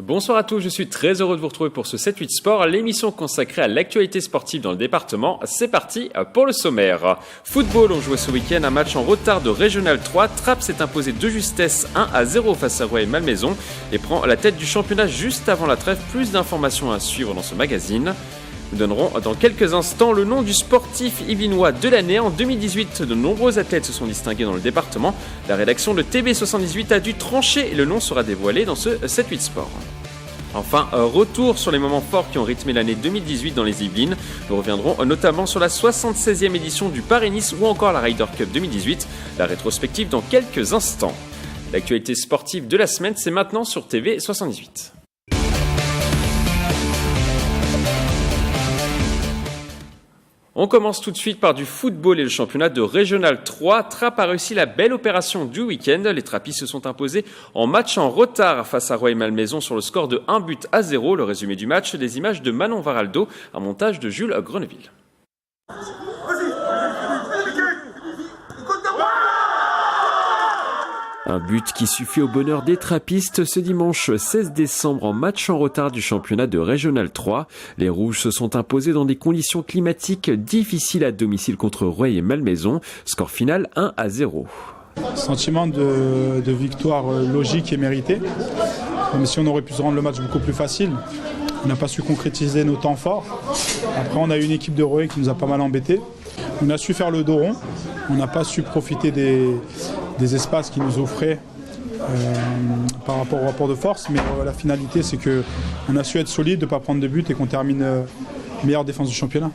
Bonsoir à tous, je suis très heureux de vous retrouver pour ce 7-8 Sport, l'émission consacrée à l'actualité sportive dans le département. C'est parti pour le sommaire. Football, on jouait ce week-end un match en retard de Régional 3. Trappes s'est imposé de justesse 1-0 face à Rueil-Malmaison et prend la tête du championnat juste avant la trêve. Plus d'informations à suivre dans ce magazine. Nous donnerons dans quelques instants le nom du sportif yvelinois de l'année. En 2018, de nombreux athlètes se sont distingués dans le département. La rédaction de TB78 a dû trancher et le nom sera dévoilé dans ce 7-8 Sport. Enfin, retour sur les moments forts qui ont rythmé l'année 2018 dans les Yvelines. Nous reviendrons notamment sur la 76e édition du Paris-Nice ou encore la Ryder Cup 2018. La rétrospective dans quelques instants. L'actualité sportive de la semaine, c'est maintenant sur TV78. On commence tout de suite par du football et le championnat de Régional 3. Trappes a réussi la belle opération du week-end. Les Trappistes se sont imposés en match en retard face à Rueil-Malmaison sur le score de 1-0. Le résumé du match, des images de Manon Varaldo, un montage de Jules Grenneville. Un but qui suffit au bonheur des Trappistes ce dimanche 16 décembre en match en retard du championnat de Régional 3. Les Rouges se sont imposés dans des conditions climatiques difficiles à domicile contre Rueil-Malmaison. Score final 1-0. Sentiment de victoire logique et méritée. Même si on aurait pu se rendre le match beaucoup plus facile. On n'a pas su concrétiser nos temps forts. Après, on a eu une équipe de Rueil qui nous a pas mal embêtés. On a su faire le dos rond. On n'a pas su profiter des espaces qui nous offraient par rapport au rapport de force. Mais la finalité, c'est qu'on a su être solide, de ne pas prendre de but et qu'on termine meilleure défense du championnat.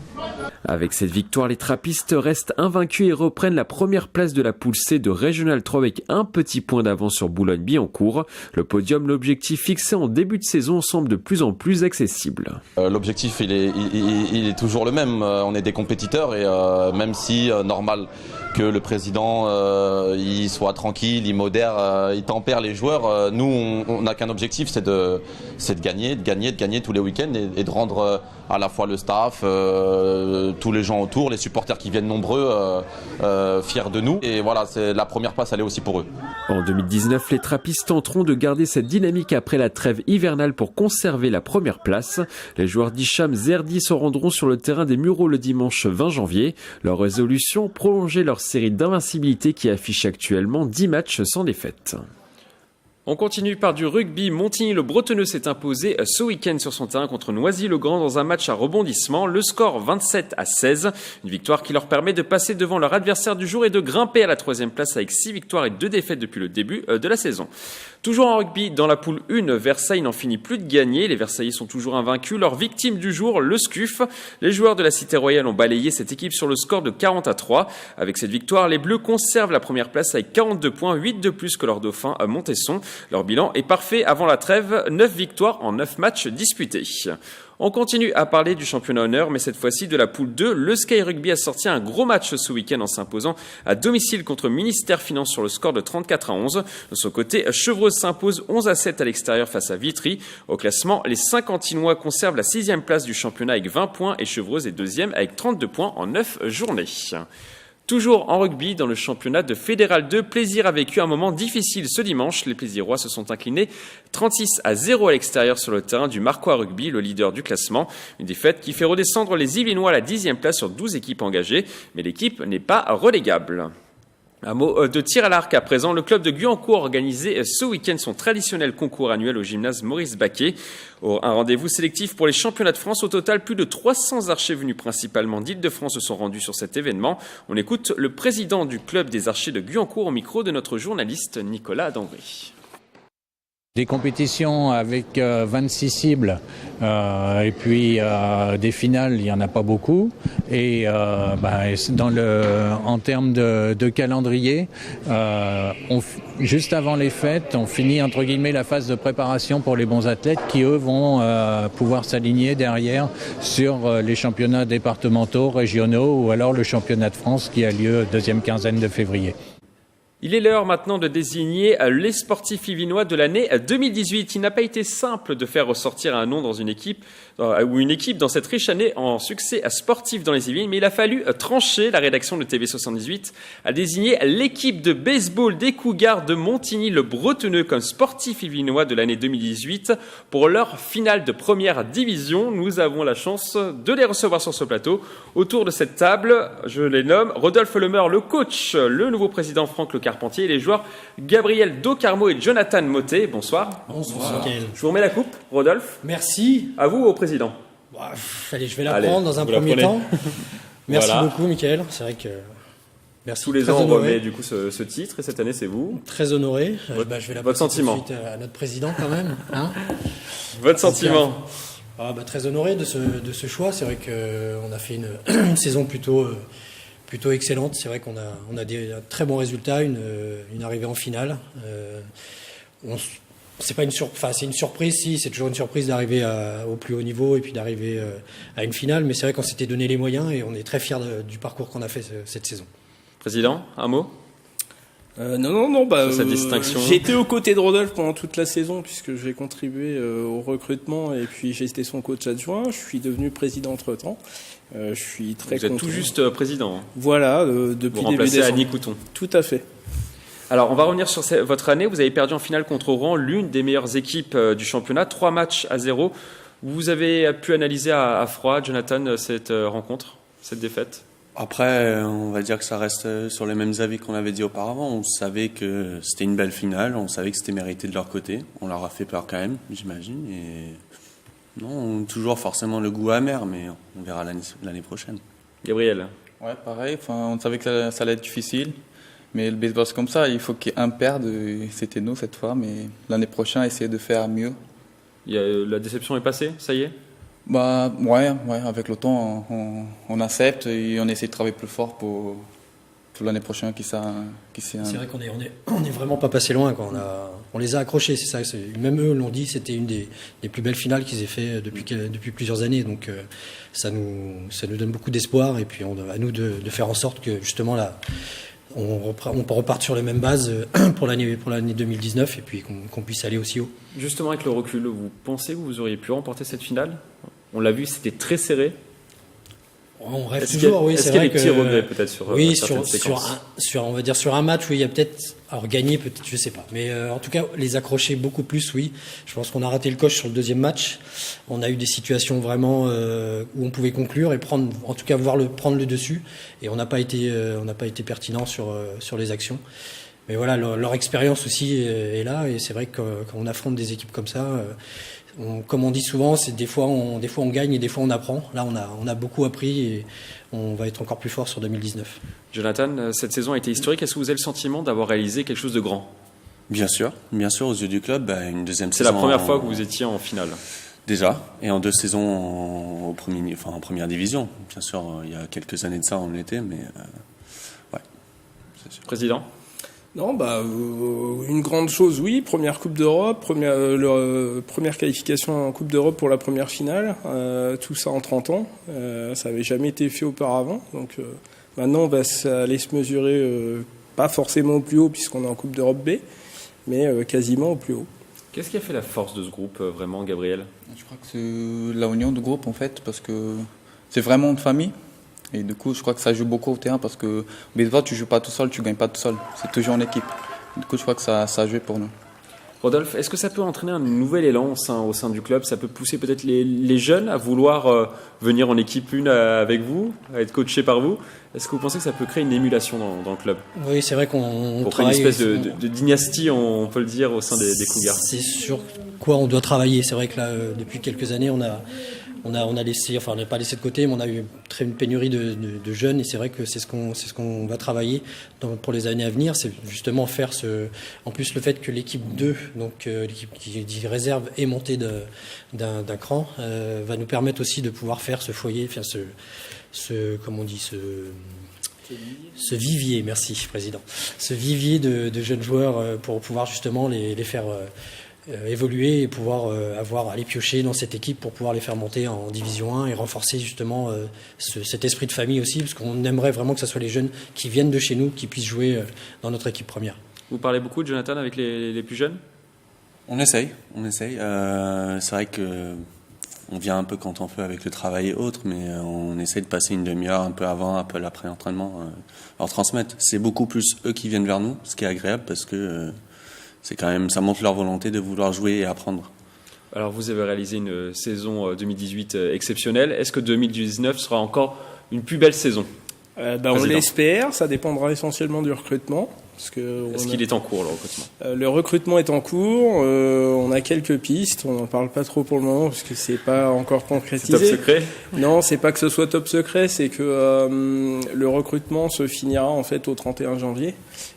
Avec cette victoire, les Trappistes restent invaincus et reprennent la première place de la poule C de Régional 3 avec un petit point d'avance sur Boulogne-Billancourt. Le podium, l'objectif fixé en début de saison, semble de plus en plus accessible. L'objectif, il est toujours le même. On est des compétiteurs et même si normal que le président il soit tranquille, il modère, il tempère les joueurs, nous on n'a qu'un objectif, c'est de gagner tous les week-ends et de rendre à la fois le staff, tous les gens autour, les supporters qui viennent nombreux, fiers de nous. Et voilà, c'est la première place, elle est aussi pour eux. En 2019, les Trappistes tenteront de garder cette dynamique après la trêve hivernale pour conserver la première place. Les joueurs d'Hicham Zerdi se rendront sur le terrain des Mureaux le dimanche 20 janvier. Leur résolution, prolonger leur série d'invincibilité qui affiche actuellement 10 matchs sans défaite. On continue par du rugby. Montigny-le-Bretonneux s'est imposé ce week-end sur son terrain contre Noisy-le-Grand dans un match à rebondissement. Le score 27-16. Une victoire qui leur permet de passer devant leur adversaire du jour et de grimper à la 3e place avec 6 victoires et 2 défaites depuis le début de la saison. Toujours en rugby, dans la poule 1, Versailles n'en finit plus de gagner. Les Versaillais sont toujours invaincus. Leur victime du jour, le SCUF. Les joueurs de la Cité Royale ont balayé cette équipe sur le score de 40-3. Avec cette victoire, les Bleus conservent la première place avec 42 points, 8 de plus que leur dauphin Montesson. Leur bilan est parfait avant la trêve, 9 victoires en 9 matchs disputés. On continue à parler du championnat honneur, mais cette fois-ci de la poule 2. Le Sky Rugby a sorti un gros match ce week-end en s'imposant à domicile contre Ministère Finance sur le score de 34-11. De son côté, Chevreuse s'impose 11-7 à l'extérieur face à Vitry. Au classement, les Saint-Quentinois conservent la 6e place du championnat avec 20 points et Chevreuse est 2e avec 32 points en 9 journées. Toujours en rugby, dans le championnat de Fédéral 2, Plaisir a vécu un moment difficile ce dimanche. Les Plaisirois se sont inclinés 36-0 à l'extérieur sur le terrain du Marquois Rugby, le leader du classement. Une défaite qui fait redescendre les Yvelinois à la 10e place sur 12 équipes engagées, mais l'équipe n'est pas relégable. Un mot de tir à l'arc à présent. Le club de Guyancourt a organisé ce week-end son traditionnel concours annuel au gymnase Maurice Baquet. Un rendez-vous sélectif pour les championnats de France. Au total, plus de 300 archers venus principalement d'Île-de-France se sont rendus sur cet événement. On écoute le président du club des archers de Guyancourt au micro de notre journaliste Nicolas Dangry. Des compétitions avec 26 cibles et puis des finales, il n'y en a pas beaucoup. Et en termes de calendrier, juste avant les fêtes, on finit entre guillemets la phase de préparation pour les bons athlètes qui, eux, vont pouvoir s'aligner derrière sur les championnats départementaux, régionaux ou alors le championnat de France qui a lieu deuxième quinzaine de février. Il est l'heure maintenant de désigner les sportifs yvinois de l'année 2018. Il n'a pas été simple de faire ressortir un nom dans une équipe ou une équipe dans cette riche année en succès sportif dans les Yvelines, mais il a fallu trancher. La rédaction de TV78 a désigné l'équipe de baseball des Cougars de Montigny-le-Bretonneux comme sportif yvinois de l'année 2018 pour leur finale de première division. Nous avons la chance de les recevoir sur ce plateau. Autour de cette table, je les nomme Rodolphe Lemeur, le coach, le nouveau président Franck Le Carpentier et les joueurs Gabriel Docarmo et Jonathan Motet. Bonsoir. Bonsoir. Je vous remets la coupe, Rodolphe. Merci. À vous, au président. Bah, allez, je vais la prendre dans un premier temps. Merci beaucoup, Mickaël. C'est vrai que... Merci. Tous les ans, on remet du coup ce titre et cette année, c'est vous. Très honoré. Je vais la votre sentiment tout de suite à notre président quand même. Hein votre sentiment. Très honoré de ce choix. C'est vrai qu'on a fait une saison plutôt excellente. C'est vrai qu'on a des très bons résultats, une arrivée en finale. C'est pas c'est une surprise, si, c'est toujours une surprise d'arriver au plus haut niveau et puis d'arriver à une finale, mais c'est vrai qu'on s'était donné les moyens et on est très fiers du parcours qu'on a fait cette saison. Président, un mot ? Non, cette distinction. J'ai été aux côtés de Rodolphe pendant toute la saison puisque j'ai contribué au recrutement et puis j'ai été son coach adjoint. Je suis devenu président entre-temps. Je suis très content. Vous êtes tout juste président. Voilà, depuis vous remplacez Annie Couton. Tout à fait. Alors, on va revenir sur votre année. Vous avez perdu en finale contre Rouen, l'une des meilleures équipes du championnat, 3-0. Vous avez pu analyser à froid, Jonathan, cette rencontre, cette défaite ? Après, on va dire que ça reste sur les mêmes avis qu'on avait dit auparavant. On savait que c'était une belle finale, on savait que c'était mérité de leur côté. On leur a fait peur quand même, j'imagine. Et non, toujours forcément le goût amer, mais on verra l'année prochaine. Gabriel ? Ouais, pareil. On savait que ça allait être difficile. Mais le baseball, c'est comme ça. Il faut qu'un perde. C'était nous cette fois. Mais l'année prochaine, essayer de faire mieux. La déception est passée, ça y est ? Ouais. Avec le temps, on accepte et on essaie de travailler plus fort pour l'année prochaine. C'est vrai qu'on est vraiment pas passé loin. On les a accrochés, c'est ça. Même eux l'ont dit, c'était une des plus belles finales qu'ils aient fait depuis plusieurs années. Donc ça nous donne beaucoup d'espoir. Et puis à nous de faire en sorte que justement là, on reparte sur les mêmes bases pour l'année 2019 et puis qu'on puisse aller aussi haut. Justement, avec le recul, vous pensez que vous auriez pu remporter cette finale ? On l'a vu, c'était très serré. On rêve toujours, oui. Est-ce qu'il y a des petits regrets peut-être sur certaines séquences ? On va dire sur un match où il y a peut-être... Alors gagner, peut-être, je sais pas. Mais en tout cas, les accrocher beaucoup plus, oui. Je pense qu'on a raté le coche sur le deuxième match. On a eu des situations vraiment où on pouvait conclure et prendre le dessus. Et on n'a pas été pertinent sur les actions. Mais voilà, leur expérience aussi est là. Et c'est vrai que quand on affronte des équipes comme ça... comme on dit souvent, c'est des fois on gagne et des fois on apprend. Là, on a beaucoup appris et on va être encore plus fort sur 2019. Jonathan, cette saison a été historique. Est-ce que vous avez le sentiment d'avoir réalisé quelque chose de grand ? Bien sûr, aux yeux du club, une deuxième saison. C'est la première fois que vous étiez en finale. Déjà, et en 2 saisons en première division. Bien sûr, il y a quelques années de ça, on l'était, mais ouais. C'est sûr. Président ? Non, une grande chose, oui. Première Coupe d'Europe, première qualification en Coupe d'Europe pour la première finale. Tout ça en 30 ans. Ça n'avait jamais été fait auparavant. Donc maintenant, on va aller se mesurer, pas forcément au plus haut puisqu'on est en Coupe d'Europe B, mais quasiment au plus haut. Qu'est-ce qui a fait la force de ce groupe, vraiment, Gabriel ? Je crois que c'est la union du groupe, en fait, parce que c'est vraiment une famille. Et du coup, je crois que ça joue beaucoup au terrain parce que baseball, tu joues pas tout seul, tu gagnes pas tout seul. C'est toujours en équipe. Du coup, je crois que ça a joué pour nous. Rodolphe, est-ce que ça peut entraîner un nouvel élan au sein du club ? Ça peut pousser peut-être les jeunes à vouloir venir en équipe une avec vous, à être coachés par vous ? Est-ce que vous pensez que ça peut créer une émulation dans le club ? Oui, c'est vrai qu'on pour créer une espèce de dynastie, on peut le dire, au sein des Cougars. C'est sur quoi on doit travailler. C'est vrai que là, depuis quelques années, on n'a pas laissé de côté, mais on a eu une pénurie de jeunes et c'est vrai que c'est ce qu'on va travailler pour les années à venir. C'est justement faire en plus le fait que l'équipe 2, donc l'équipe qui dit réserve est montée d'un cran, va nous permettre aussi de pouvoir faire ce foyer, faire ce vivier, merci président, ce vivier de jeunes joueurs pour pouvoir justement les faire évoluer et pouvoir aller piocher dans cette équipe pour pouvoir les faire monter en Division 1 et renforcer justement cet esprit de famille aussi, parce qu'on aimerait vraiment que ce soit les jeunes qui viennent de chez nous qui puissent jouer dans notre équipe première. Vous parlez beaucoup de Jonathan avec les plus jeunes ? On essaye. C'est vrai que on vient un peu quand on peut avec le travail et autres, mais on essaye de passer une demi-heure un peu avant, un peu après l'entraînement, leur transmettre. C'est beaucoup plus eux qui viennent vers nous, ce qui est agréable parce que c'est quand même, ça montre leur volonté de vouloir jouer et apprendre. Alors vous avez réalisé une saison 2018 exceptionnelle. Est-ce que 2019 sera encore une plus belle saison ? On l'espère, ça dépendra essentiellement du recrutement. Est-ce qu'il est en cours, le recrutement ? Le recrutement est en cours, on a quelques pistes, on n'en parle pas trop pour le moment parce que c'est pas encore concrétisé. C'est top secret ? Non, c'est pas que ce soit top secret, c'est que le recrutement se finira en fait au 31 janvier.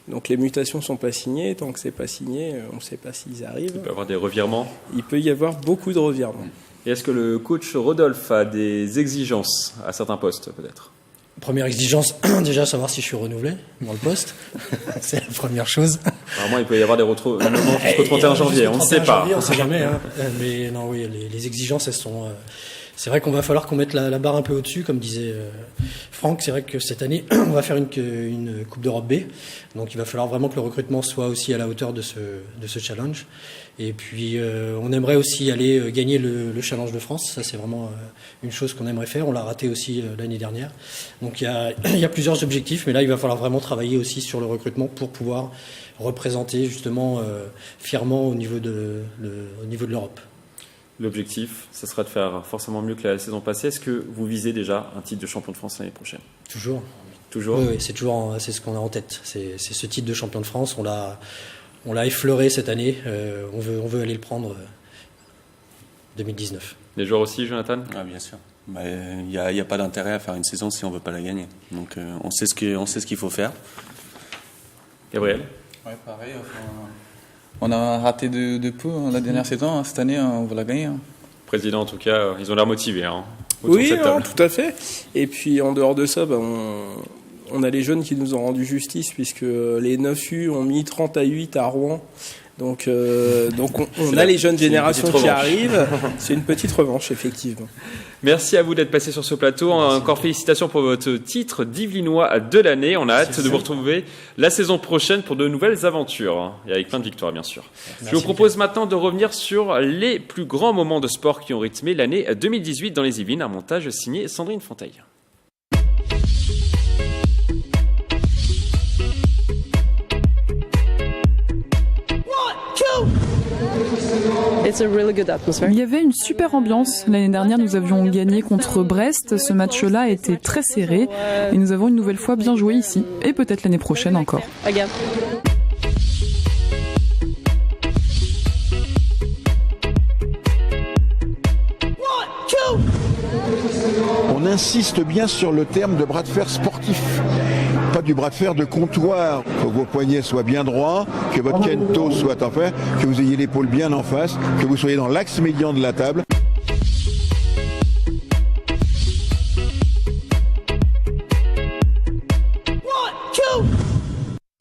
Donc les mutations sont pas signées, tant que c'est pas signé, on ne sait pas s'ils arrivent. Il peut y avoir des revirements ? Il peut y avoir beaucoup de revirements. Et est-ce que le coach Rodolphe a des exigences à certains postes, peut-être ? Première exigence, déjà savoir si je suis renouvelé dans le poste. C'est la première chose. Apparemment, il peut y avoir des renouvellements jusqu'au 31 janvier, on ne sait pas. On ne sait jamais. Mais non, oui, les exigences, elles sont... C'est vrai qu'on va falloir qu'on mette la barre un peu au-dessus, comme disait Franck. C'est vrai que cette année, on va faire une Coupe d'Europe B. Donc il va falloir vraiment que le recrutement soit aussi à la hauteur de ce challenge. Et puis on aimerait aussi aller gagner le challenge de France. Ça, c'est vraiment une chose qu'on aimerait faire. On l'a raté aussi l'année dernière. Donc il y a plusieurs objectifs, mais là il va falloir vraiment travailler aussi sur le recrutement pour pouvoir représenter justement fièrement au niveau de l'Europe. L'objectif, ce sera de faire forcément mieux que la saison passée. Est-ce que vous visez déjà un titre de champion de France l'année prochaine ? Toujours. Toujours ? Oui, c'est ce qu'on a en tête. C'est ce titre de champion de France. On l'a effleuré cette année. On veut aller le prendre 2019. Les joueurs aussi, Jonathan ? Ah, bien sûr. Il n'y a pas d'intérêt à faire une saison si on ne veut pas la gagner. Donc on sait ce qu'il faut faire. Gabriel ? Ouais, pareil. On a raté de peu la dernière saison. Cette année, on va la gagner. Président, en tout cas, ils ont l'air motivés. Oui, tout à fait. Et puis, en dehors de ça, on a les jeunes qui nous ont rendu justice, puisque les 9U ont mis 30-8 à Rouen. Donc on a les jeunes générations qui arrivent. C'est une petite revanche, effectivement. Merci à vous d'être passé sur ce plateau. Encore félicitations pour votre titre d'Yvelinois de l'année. On a hâte de vous retrouver la saison prochaine pour de nouvelles aventures. Et avec plein de victoires, bien sûr. Merci. Je vous propose maintenant de revenir sur les plus grands moments de sport qui ont rythmé l'année 2018 dans les Yvelines. Un montage signé Sandrine Fonteil. Il y avait une super ambiance. L'année dernière, nous avions gagné contre Brest. Ce match-là était très serré et nous avons une nouvelle fois bien joué ici. Et peut-être l'année prochaine encore. On insiste bien sur le terme de bras de fer sportif. Pas du bras de fer de comptoir. Il faut que vos poignets soient bien droits, que votre kento soit en fait, que vous ayez l'épaule bien en face, que vous soyez dans l'axe médian de la table.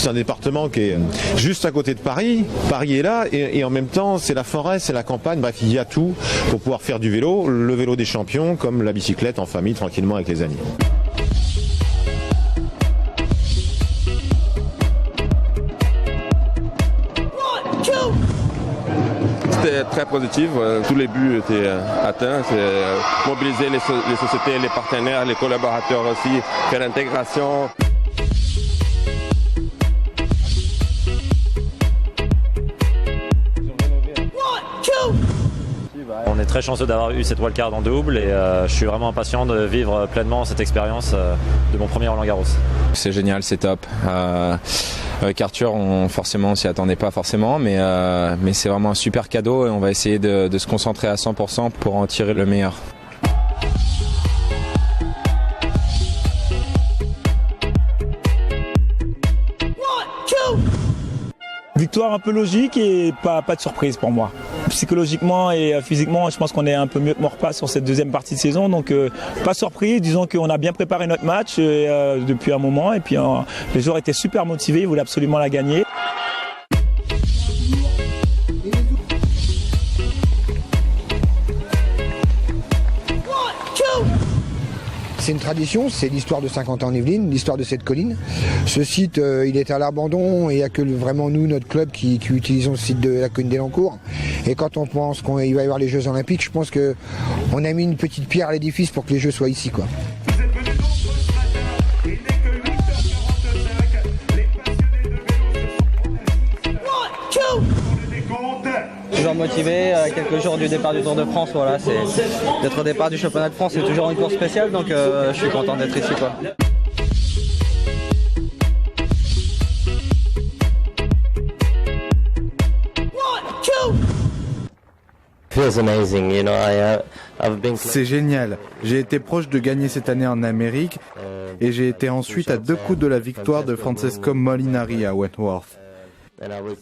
C'est un département qui est juste à côté de Paris. Paris est là et en même temps c'est la forêt, c'est la campagne. Bref, il y a tout pour pouvoir faire du vélo, le vélo des champions comme la bicyclette en famille tranquillement avec les amis. C'était très positif, tous les buts étaient atteints, c'est mobiliser les sociétés, les partenaires, les collaborateurs aussi, faire l'intégration. On est très chanceux d'avoir eu cette wildcard en double et je suis vraiment impatient de vivre pleinement cette expérience de mon premier Roland-Garros. C'est génial, c'est top. Avec Arthur, on s'y attendait pas forcément, mais c'est vraiment un super cadeau et on va essayer de se concentrer à 100% pour en tirer le meilleur. Victoire un peu logique et pas de surprise pour moi. Psychologiquement et physiquement, je pense qu'on est un peu mieux que Maurepas sur cette deuxième partie de saison. Donc pas surpris, disons qu'on a bien préparé notre match depuis un moment. Et puis les joueurs étaient super motivés, ils voulaient absolument la gagner. C'est une tradition, c'est l'histoire de Saint-Quentin-en-Yvelines, l'histoire de cette colline. Ce site, il est à l'abandon et il n'y a que vraiment nous, notre club, qui utilisons ce site de la colline d'Elancourt. Et quand on pense qu'il va y avoir les Jeux Olympiques, je pense qu'on a mis une petite pierre à l'édifice pour que les Jeux soient ici, quoi. Toujours motivé, à quelques jours du départ du Tour de France, voilà, d'être au départ du championnat de France, c'est toujours une course spéciale, donc je suis content d'être ici, quoi. C'est génial. J'ai été proche de gagner cette année en Amérique et j'ai été ensuite à 2 coups de la victoire de Francesco Molinari à Wentworth.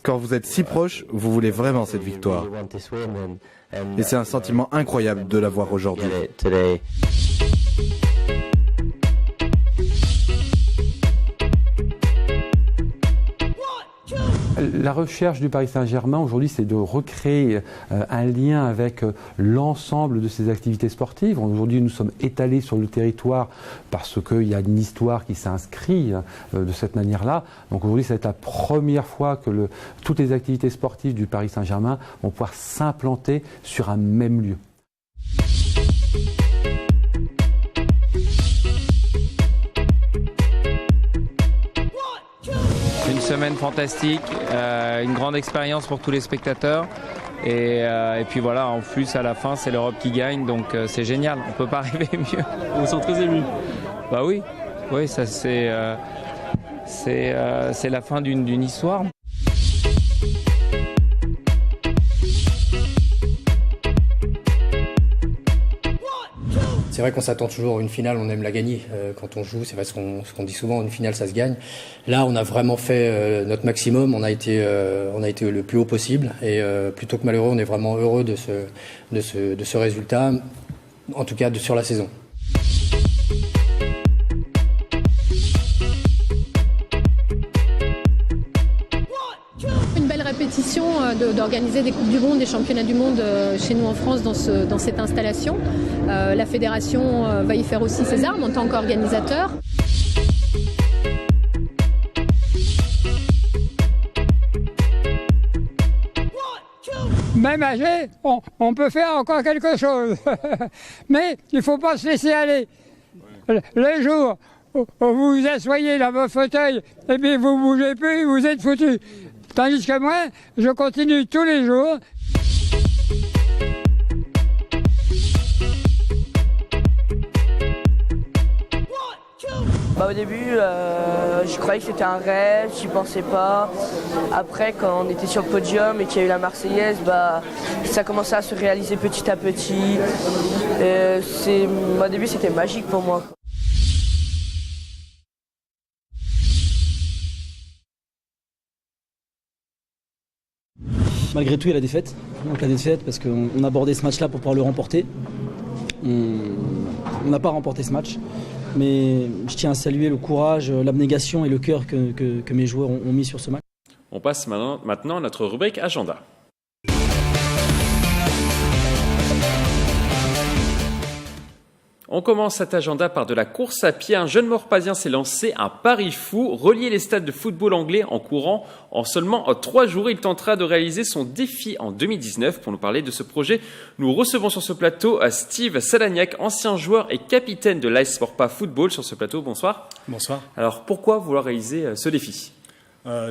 Quand vous êtes si proche, vous voulez vraiment cette victoire. Et c'est un sentiment incroyable de l'avoir aujourd'hui. La recherche du Paris Saint-Germain aujourd'hui, c'est de recréer un lien avec l'ensemble de ces activités sportives. Aujourd'hui, nous sommes étalés sur le territoire parce qu'il y a une histoire qui s'inscrit de cette manière-là. Donc aujourd'hui, c'est la première fois que toutes les activités sportives du Paris Saint-Germain vont pouvoir s'implanter sur un même lieu. Une semaine fantastique, une grande expérience pour tous les spectateurs et puis voilà, en plus à la fin c'est l'Europe qui gagne, donc c'est génial, on peut pas rêver mieux. Vous êtes très ému? Bah oui, ça c'est la fin d'une histoire. C'est vrai qu'on s'attend toujours à une finale, on aime la gagner. Quand on joue, c'est vrai ce qu'on dit souvent, une finale ça se gagne. Là, on a vraiment fait notre maximum, on a été le plus haut possible et plutôt que malheureux, on est vraiment heureux de ce résultat, en tout cas sur la saison. Une belle répétition d'organiser des Coupes du Monde, des Championnats du Monde chez nous en France dans cette installation. La fédération va y faire aussi ses armes en tant qu'organisateur. Même âgé, on peut faire encore quelque chose. Mais il ne faut pas se laisser aller. Les jours où vous vous asseyez dans votre fauteuil et puis vous ne bougez plus, vous êtes foutu. Tandis que moi, je continue tous les jours. Au début, je croyais que c'était un rêve, j'y pensais pas. Après, quand on était sur le podium et qu'il y a eu la Marseillaise, ça commençait à se réaliser petit à petit. Au début, c'était magique pour moi. Malgré tout, il y a la défaite. Donc la défaite parce qu'on abordait ce match-là pour pouvoir le remporter. On n'a pas remporté ce match. Mais je tiens à saluer le courage, l'abnégation et le cœur que mes joueurs ont mis sur ce match. On passe maintenant à notre rubrique Agenda. On commence cet agenda par de la course à pied. Un jeune Morpasien s'est lancé un pari fou, relier les stades de football anglais en courant en seulement 3 jours. Il tentera de réaliser son défi en 2019. Pour nous parler de ce projet, nous recevons sur ce plateau Steve Sadagnac, ancien joueur et capitaine de l'AS Sportpa Football. Sur ce plateau, bonsoir. Bonsoir. Alors pourquoi vouloir réaliser ce défi ?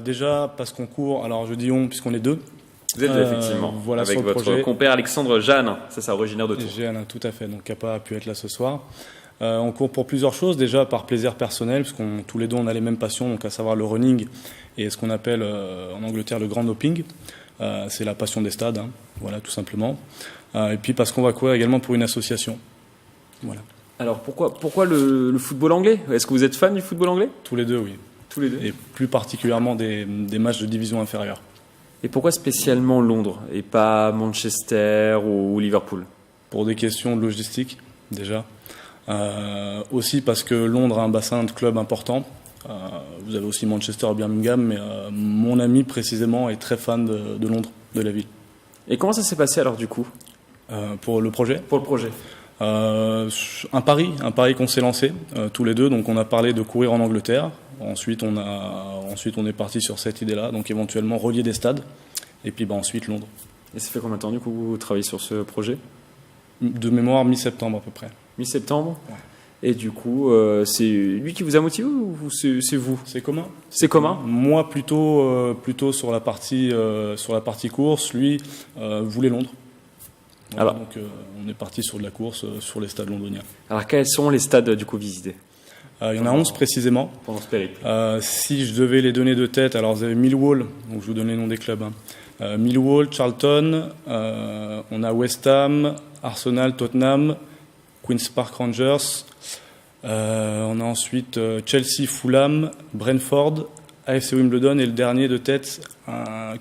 Déjà parce qu'on court, alors je dis on puisqu'on est deux. Vous êtes effectivement, voilà, avec votre projet. Compère Alexandre Jeanne, c'est ça, originaire de Tours. Jeanne, tout à fait, donc qui n'a pas pu être là ce soir. On court pour plusieurs choses, déjà par plaisir personnel, parce qu'on tous les deux on a les mêmes passions, donc à savoir le running et ce qu'on appelle en Angleterre le grand hopping. C'est la passion des stades, voilà, tout simplement. Et puis parce qu'on va courir également pour une association. Voilà. Alors pourquoi le football anglais ? Est-ce que vous êtes fan du football anglais ? Tous les deux, oui. Tous les deux. Et plus particulièrement des matchs de division inférieure. Et pourquoi spécialement Londres et pas Manchester ou Liverpool ? Pour des questions de logistique, déjà. Aussi parce que Londres a un bassin de clubs important. Vous avez aussi Manchester et Birmingham, mais mon ami précisément est très fan de Londres, de la ville. Et comment ça s'est passé alors du coup ? Pour le projet ? Pour le projet. Un pari qu'on s'est lancé tous les deux. Donc on a parlé de courir en Angleterre. Ensuite on est parti sur cette idée-là, donc éventuellement relier des stades. Et puis ensuite Londres. Et ça fait combien de temps du coup vous travaillez sur ce projet? De mémoire, mi-septembre à peu près. Mi-septembre. Ouais. Et du coup, c'est lui qui vous a motivé ou c'est vous? C'est commun. C'est commun. Moi plutôt sur la partie course. Lui voulait Londres. Voilà, donc on est parti sur de la course sur les stades londoniens. Alors quels sont les stades du coup visités? Il y en a 11 précisément. Pendant ce périple. Si je devais les donner de tête, alors vous avez Millwall, donc je vous donne les noms des clubs. Millwall, Charlton, on a West Ham, Arsenal, Tottenham, Queen's Park Rangers, on a ensuite Chelsea, Fulham, Brentford, AFC Wimbledon et le dernier de tête,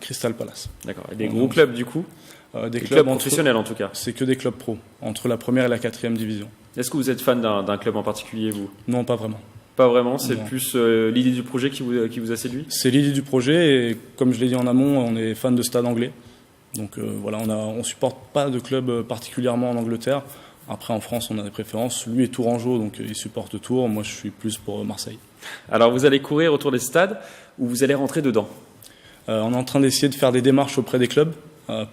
Crystal Palace. D'accord. Et des gros clubs du coup? Des clubs professionnels en tout cas. C'est que des clubs pro, entre la première et la 4e division. Est-ce que vous êtes fan d'un club en particulier, vous? Non, pas vraiment. Pas vraiment, c'est plus l'idée du projet qui vous a séduit? C'est l'idée du projet et comme je l'ai dit en amont, on est fan de stade anglais. Donc voilà, on supporte pas de club particulièrement en Angleterre. Après en France, on a des préférences. Lui est tourangeau, donc il supporte Tours. Moi, je suis plus pour Marseille. Alors vous allez courir autour des stades ou vous allez rentrer dedans? On est en train d'essayer de faire des démarches auprès des clubs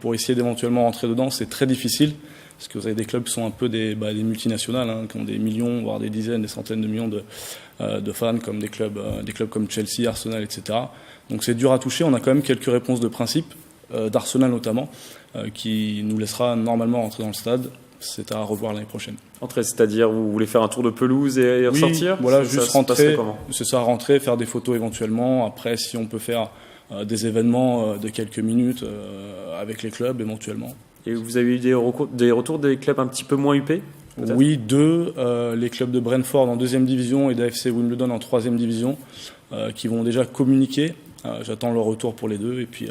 pour essayer d'éventuellement rentrer dedans. C'est très difficile. Parce que vous avez des clubs qui sont un peu des multinationales, qui ont des millions, voire des dizaines, des centaines de millions de fans, comme des clubs comme Chelsea, Arsenal, etc. Donc c'est dur à toucher. On a quand même quelques réponses de principe, d'Arsenal notamment, qui nous laissera normalement rentrer dans le stade. C'est à revoir l'année prochaine. Entrer, c'est-à-dire vous voulez faire un tour de pelouse et ressortir? Oui, voilà, juste rentrer. C'est ça, rentrer, faire des photos éventuellement. Après, si on peut faire des événements de quelques minutes avec les clubs éventuellement. Et vous avez eu des retours des clubs un petit peu moins huppés? Oui, les clubs de Brentford en 2e division et d'AFC Wimbledon en 3e division qui vont déjà communiquer. J'attends leur retour pour les deux et puis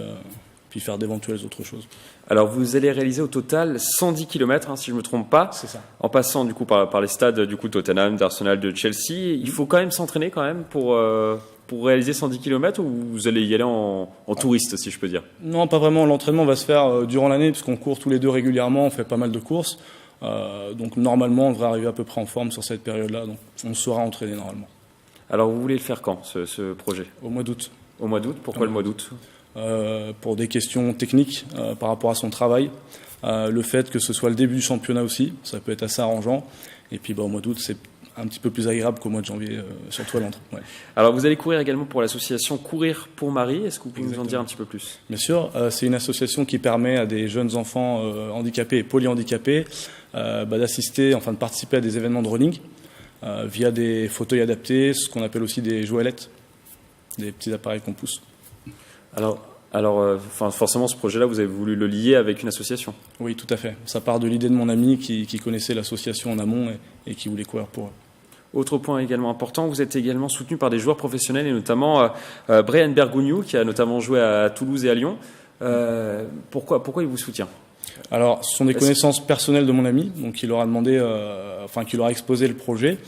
faire d'éventuelles autres choses. Alors vous allez réaliser au total 110 km, si je ne me trompe pas. C'est ça. En passant du coup par les stades du coup Tottenham, d'Arsenal, de Chelsea. Il faut quand même s'entraîner quand même pour réaliser 110 km ou vous allez y aller en touriste, si je peux dire? Non, pas vraiment. L'entraînement va se faire durant l'année puisqu'on court tous les deux régulièrement, on fait pas mal de courses. Donc normalement, on devrait arriver à peu près en forme sur cette période-là. Donc on sera entraîné normalement. Alors vous voulez le faire quand, ce projet? Au mois d'août. Au mois d'août? Pourquoi le mois d'août? Pour des questions techniques par rapport à son travail. Le fait que ce soit le début du championnat aussi, ça peut être assez arrangeant. Et puis au mois d'août, c'est un petit peu plus agréable qu'au mois de janvier, surtout à Londres. Ouais. Alors vous allez courir également pour l'association Courir pour Marie. Est-ce que vous pouvez nous en dire un petit peu plus? Bien sûr, c'est une association qui permet à des jeunes enfants handicapés et polyhandicapés de participer à des événements de running via des fauteuils adaptés, ce qu'on appelle aussi des joëlettes, des petits appareils qu'on pousse. Alors, forcément, ce projet-là, vous avez voulu le lier avec une association? Oui, tout à fait. Ça part de l'idée de mon ami qui connaissait l'association en amont et qui voulait courir pour eux. Autre point également important, vous êtes également soutenu par des joueurs professionnels et notamment Brian Bergogneau qui a notamment joué à Toulouse et à Lyon. Pourquoi il vous soutient? Alors, ce sont des connaissances personnelles de mon ami, donc il leur a demandé, qui leur a exposé le projet.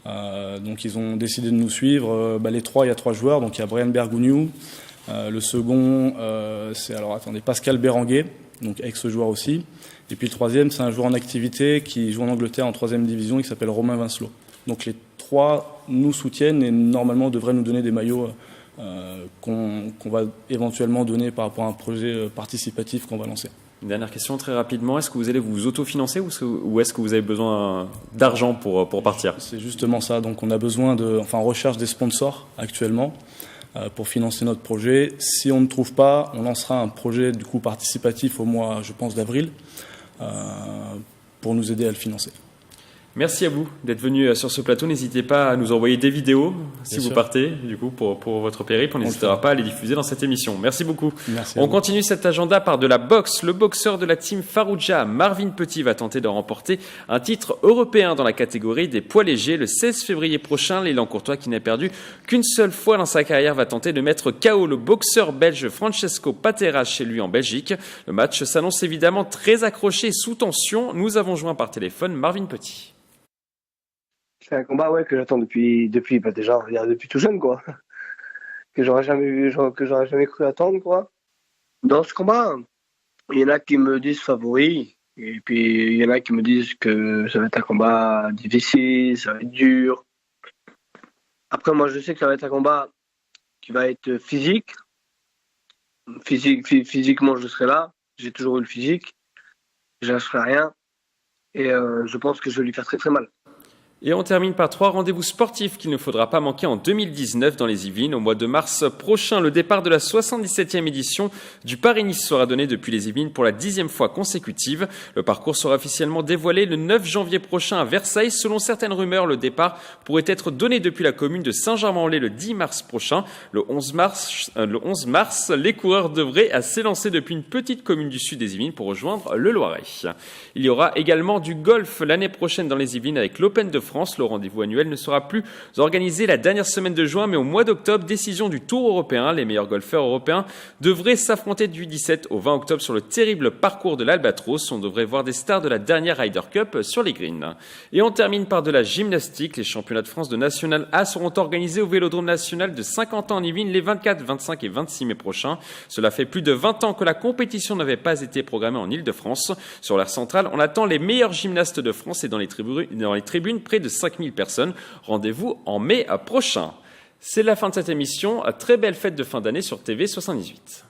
Donc ils ont décidé de nous suivre. Il y a 3 joueurs. Donc il y a Brian Bergogneau. Le second, c'est Pascal Béranguet, donc ex-joueur aussi. Et puis le troisième, c'est un joueur en activité qui joue en Angleterre en 3e division, qui s'appelle Romain Vincelot. Donc les 3 nous soutiennent et normalement devraient nous donner des maillots qu'on va éventuellement donner par rapport à un projet participatif qu'on va lancer. Une dernière question très rapidement, est-ce que vous allez vous autofinancer ou est-ce que vous avez besoin d'argent pour partir? C'est justement ça, donc on a besoin on recherche des sponsors actuellement pour financer notre projet. Si on ne trouve pas, on lancera un projet du coup participatif au mois, je pense, d'avril pour nous aider à le financer. Merci à vous d'être venu sur ce plateau. N'hésitez pas à nous envoyer des vidéos si vous partez du coup pour votre périple. On n'hésitera pas à les diffuser dans cette émission. Merci beaucoup. On continue cet agenda par de la boxe. Le boxeur de la team Farouja, Marvin Petit, va tenter de remporter un titre européen dans la catégorie des poids légers. Le 16 février prochain, l'élan courtois qui n'a perdu qu'une seule fois dans sa carrière va tenter de mettre KO le boxeur belge Francesco Patera chez lui en Belgique. Le match s'annonce évidemment très accroché et sous tension. Nous avons joint par téléphone Marvin Petit. C'est un combat que j'attends depuis tout jeune, quoi. Que j'aurais jamais cru attendre, quoi. Dans ce combat, il y en a qui me disent favori, Et puis, il y en a qui me disent que ça va être un combat difficile, ça va être dur. Après, moi, je sais que ça va être un combat qui va être physique. Physiquement, je serai là. J'ai toujours eu le physique. Je lâcherai rien. Et je pense que je vais lui faire très très mal. Et on termine par 3 rendez-vous sportifs qu'il ne faudra pas manquer en 2019 dans les Yvelines. Au mois de mars prochain, le départ de la 77e édition du Paris-Nice sera donné depuis les Yvelines pour la 10e fois consécutive. Le parcours sera officiellement dévoilé le 9 janvier prochain à Versailles. Selon certaines rumeurs, le départ pourrait être donné depuis la commune de Saint-Germain-en-Laye le 10 mars prochain. Le 11 mars, les coureurs devraient s'élancer depuis une petite commune du sud des Yvelines pour rejoindre le Loiret. Il y aura également du golf l'année prochaine dans les Yvelines avec l'Open de France. Le rendez-vous annuel ne sera plus organisé la dernière semaine de juin, mais au mois d'octobre, décision du Tour européen. Les meilleurs golfeurs européens devraient s'affronter du 17 au 20 octobre sur le terrible parcours de l'Albatros. On devrait voir des stars de la dernière Ryder Cup sur les greens. Et on termine par de la gymnastique. Les championnats de France de National A seront organisés au Vélodrome national de Saint-Quentin en Yvelines les 24, 25 et 26 mai prochains. Cela fait plus de 20 ans que la compétition n'avait pas été programmée en Île-de-France. Sur l'aire centrale, on attend les meilleurs gymnastes de France et dans les tribunes près de 5000 personnes. Rendez-vous en mai prochain. C'est la fin de cette émission. Très belle fête de fin d'année sur TV 78.